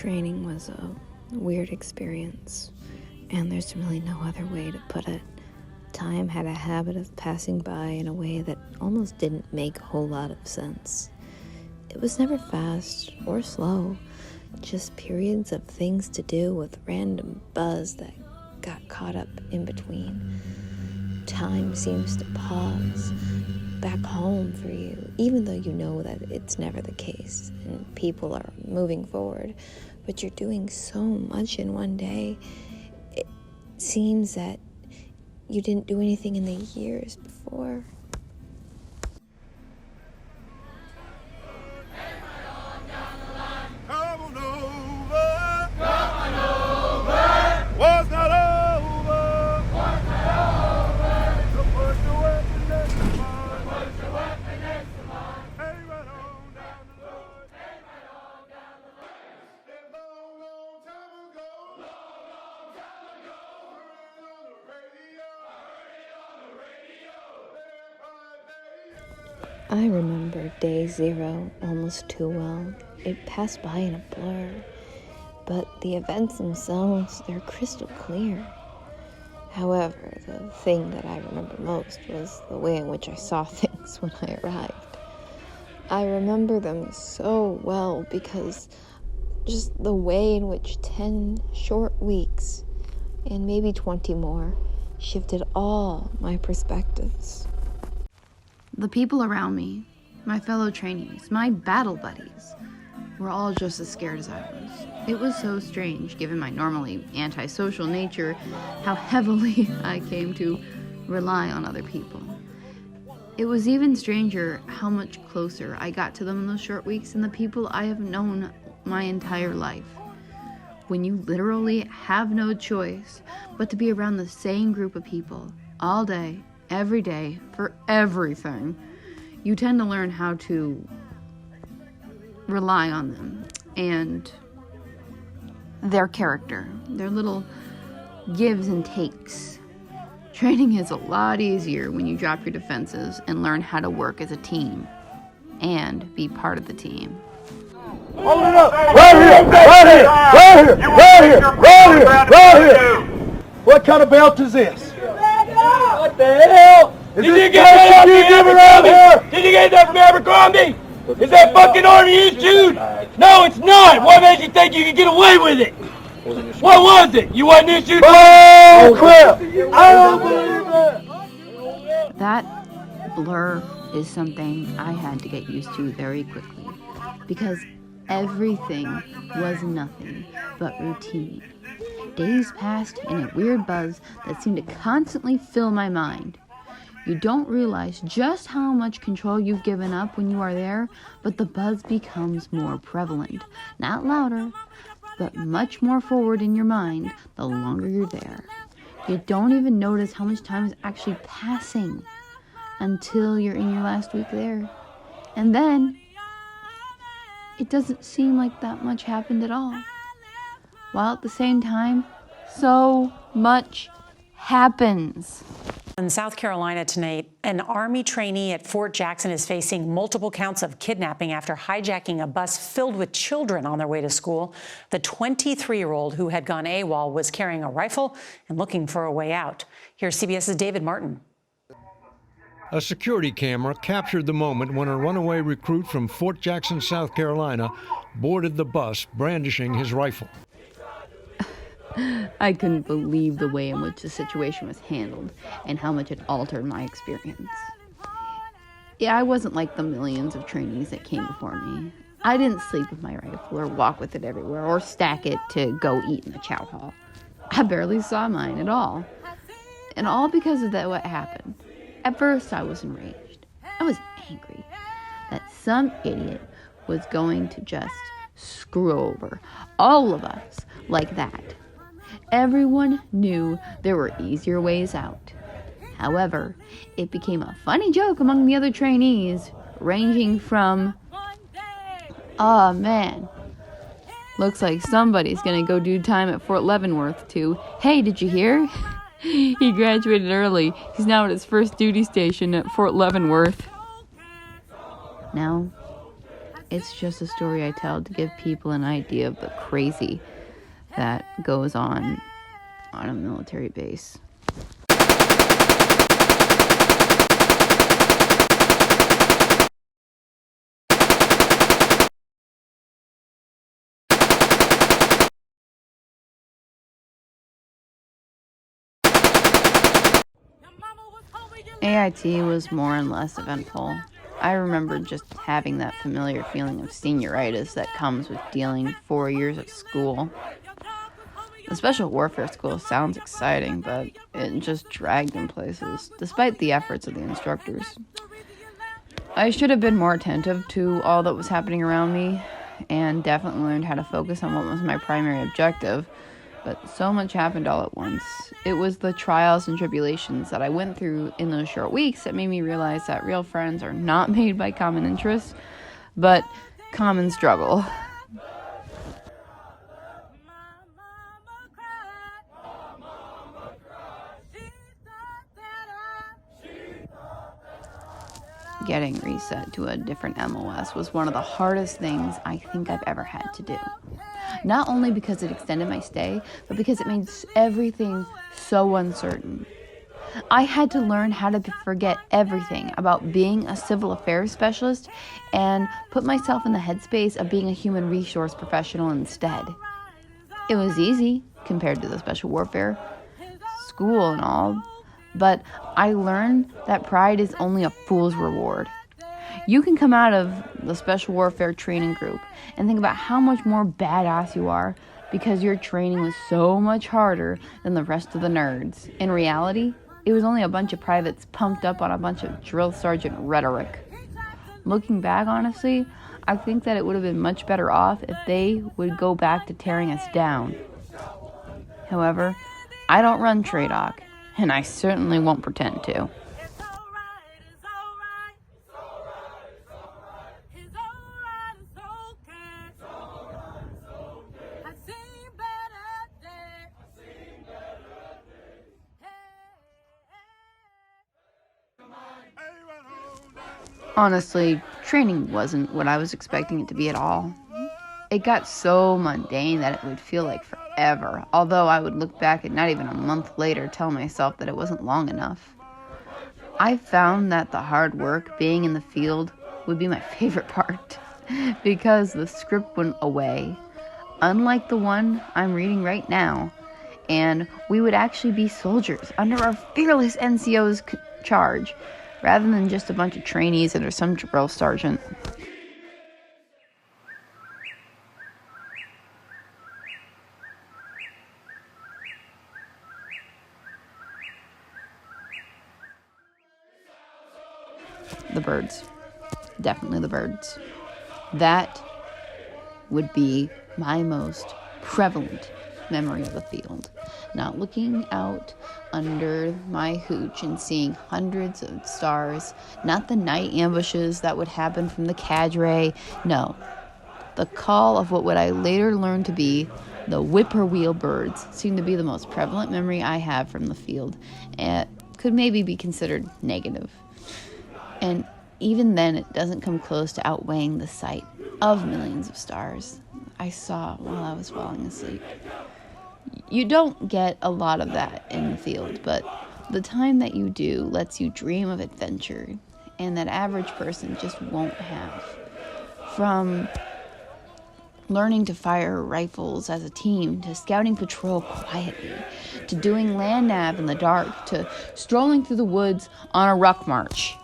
Training was a weird experience, and there's really no other way to put it. Time had a habit of passing by in a way that almost didn't make a whole lot of sense. It was never fast or slow, just periods of things to do with random buzz that got caught up in between. Time seems to pause back home for you, even though you know that it's never the case and people are moving forward, but you're doing so much in one day. It seems that you didn't do anything in the years before. I remember day 0 almost too well. It passed by in a blur, but the events themselves, they're crystal clear. However, the thing that I remember most was the way in which I saw things when I arrived. I remember them so well because just the way in which 10 short weeks, and maybe 20 more, shifted all my perspectives. The people around me, my fellow trainees, my battle buddies, were all just as scared as I was. It was so strange, given my normally antisocial nature, how heavily I came to rely on other people. It was even stranger how much closer I got to them in those short weeks than the people I have known my entire life. When you literally have no choice but to be around the same group of people all day, every day, for everything, you tend to learn how to rely on them and their character, their little gives and takes. Training is a lot easier when you drop your defenses and learn how to work as a team and be part of the team. Hold it up! Right here! Right here! Right here! Right here! Right here! Right here! What kind of belt is this? What the hell? Did you get that from Abercrombie? Did you get that from Abercrombie? Is that fucking RDU, Jude? No, it's not. What made you think you could get away with it? What was it? You wasn't issued? Oh, crap! I don't believe it! That blur is something I had to get used to very quickly because everything was nothing but routine. Days passed in a weird buzz that seemed to constantly fill my mind. You don't realize just how much control you've given up when you are there, but the buzz becomes more prevalent. Not louder, but much more forward in your mind the longer you're there. You don't even notice how much time is actually passing until you're in your last week there. And then, it doesn't seem like that much happened at all. While at the same time, so much happens. In South Carolina tonight, an Army trainee at Fort Jackson is facing multiple counts of kidnapping after hijacking a bus filled with children on their way to school. The 23-year-old who had gone AWOL was carrying a rifle and looking for a way out. Here's CBS's David Martin. A security camera captured the moment when a runaway recruit from Fort Jackson, South Carolina, boarded the bus brandishing his rifle. I couldn't believe the way in which the situation was handled and how much it altered my experience. Yeah, I wasn't like the millions of trainees that came before me. I didn't sleep with my rifle or walk with it everywhere or stack it to go eat in the chow hall. I barely saw mine at all. And all because of that, what happened. At first, I was enraged. I was angry that some idiot was going to just screw over all of us like that. Everyone knew there were easier ways out. However, it became a funny joke among the other trainees, ranging from, "Oh man, looks like somebody's gonna go do time at Fort Leavenworth," to, "Hey, did you hear? He graduated early. He's now at his first duty station at Fort Leavenworth." Now, It's just a story I tell to give people an idea of the crazy that goes on a military base. AIT was more and less eventful. I remember just having that familiar feeling of senioritis that comes with dealing 4 years of school. The special warfare school sounds exciting, but it just dragged in places, despite the efforts of the instructors. I should have been more attentive to all that was happening around me, and definitely learned how to focus on what was my primary objective, but so much happened all at once. It was the trials and tribulations that I went through in those short weeks that made me realize that real friends are not made by common interests, but common struggle. Getting reset to a different MOS was one of the hardest things I think I've ever had to do. Not only because it extended my stay, but because it made everything so uncertain. I had to learn how to forget everything about being a civil affairs specialist and put myself in the headspace of being a human resource professional instead. It was easy compared to the special warfare, school and all, but I learned that pride is only a fool's reward. You can come out of the special warfare training group and think about how much more badass you are because your training was so much harder than the rest of the nerds. In reality, it was only a bunch of privates pumped up on a bunch of drill sergeant rhetoric. Looking back, honestly, I think that it would have been much better off if they would go back to tearing us down. However, I don't run TRADOC, and I certainly won't pretend to. Honestly, training wasn't what I was expecting it to be at all. It got so mundane that it would feel like forever, although I would look back and not even a month later tell myself that it wasn't long enough. I found that the hard work, being in the field, would be my favorite part, because the script went away, unlike the one I'm reading right now, and we would actually be soldiers under our fearless NCO's charge, rather than just a bunch of trainees under some drill sergeant. The birds. Definitely the birds. That would be my most prevalent memory of the field. Not looking out under my hooch and seeing hundreds of stars, not the night ambushes that would happen from the cadre. No, the call of what would I later learn to be the whippoorwill birds seemed to be the most prevalent memory I have from the field, and could maybe be considered negative. And even then, it doesn't come close to outweighing the sight of millions of stars I saw while I was falling asleep. You don't get a lot of that in the field, but the time that you do lets you dream of adventure, and that average person just won't have. From learning to fire rifles as a team, to scouting patrol quietly, to doing land nav in the dark, to strolling through the woods on a ruck march.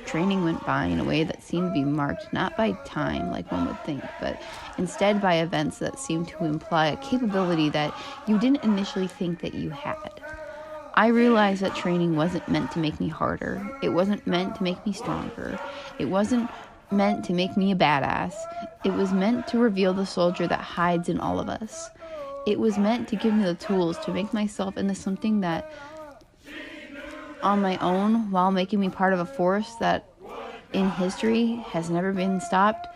Training went by in a way that seemed to be marked not by time like one would think, but instead by events that seemed to imply a capability that you didn't initially think that you had. I realized that training wasn't meant to make me harder. It wasn't meant to make me stronger. It wasn't meant to make me a badass. It was meant to reveal the soldier that hides in all of us. It was meant to give me the tools to make myself into something that, on my own, while making me part of a force that in history has never been stopped,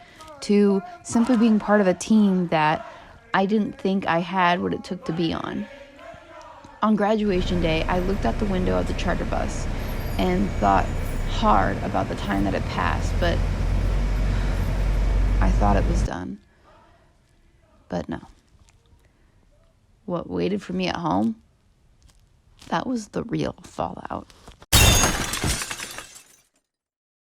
to simply being part of a team that I didn't think I had what it took to be on. On graduation day, I looked out the window of the charter bus and thought hard about the time that had passed, but I thought it was done. But no. What waited for me at home, that was the real fallout.